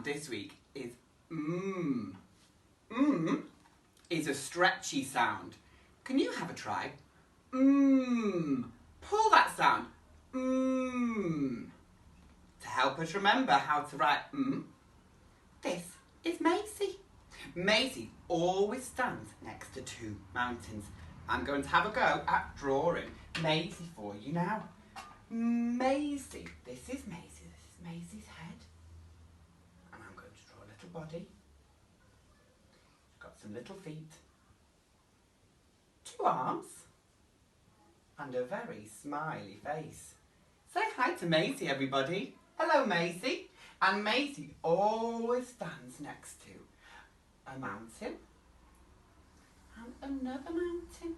this week is mmm. Mmm is a stretchy sound. Can you have a try? Mmm. Pull that sound. Mmm. To help us remember how to write mmm, this is Maisie. Maisie always stands next to two mountains. I'm going to have a go at drawing Maisie for you now. Maisie, this is Maisie's head. And I'm going to draw a little body. She's got some little feet, 2 arms, and a very smiley face. Say hi to Maisie, everybody. Hello, Maisie. And Maisie always stands next to a mountain and another mountain.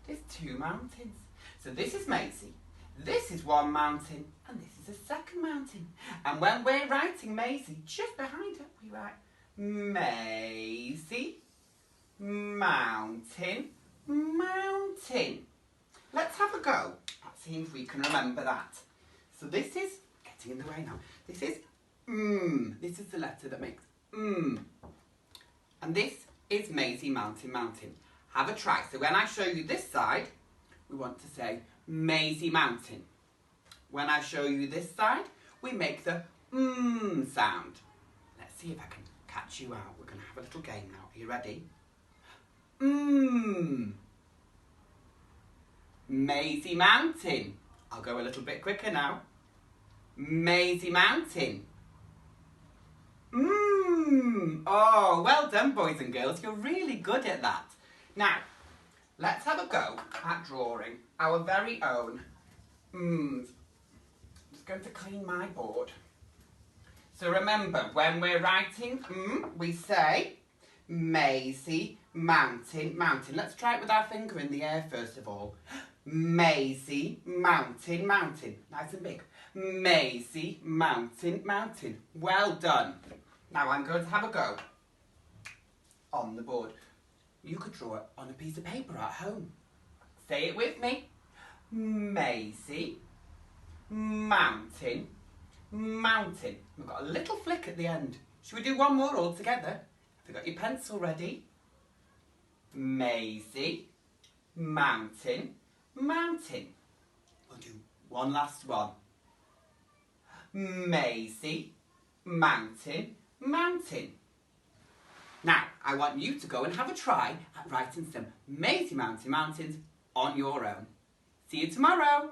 There's 2 mountains. So this is Maisie. This is 1 mountain, and this is a 2nd mountain. And when we're writing Maisie, just behind her, we write Maisie, mountain, mountain. Let's have a go at seeing if we can remember that. So this is, getting in the way now, this is this is the letter that makes and this is Maisie, mountain, mountain. Have a try. So when I show you this side, we want to say Maisie, mountain. When I show you this side, we make the sound. Let's see if I can catch you out. We're going to have a little game now. Are you ready? Maisie, mountain. I'll go a little bit quicker now. Maisie, mountain. Oh, well done, boys and girls. You're really good at that. Now, let's have a go at drawing our very own I'm just going to clean my board. So remember, when we're writing we say Maisie, mountain, mountain. Let's try it with our finger in the air first of all. Maisie, mountain, mountain. Nice and big. Maisie, mountain, mountain. Well done. Now I'm going to have a go on the board. You could draw it on a piece of paper at home. Say it with me. Maisie, mountain, mountain. We've got a little flick at the end. Should we do one more all together? Have you got your pencil ready? Maisie, mountain, mountain. We'll do one last one. Maisie, mountain, mountain. Now, I want you to go and have a try at writing some Maisie, mountain, mountains on your own. See you tomorrow.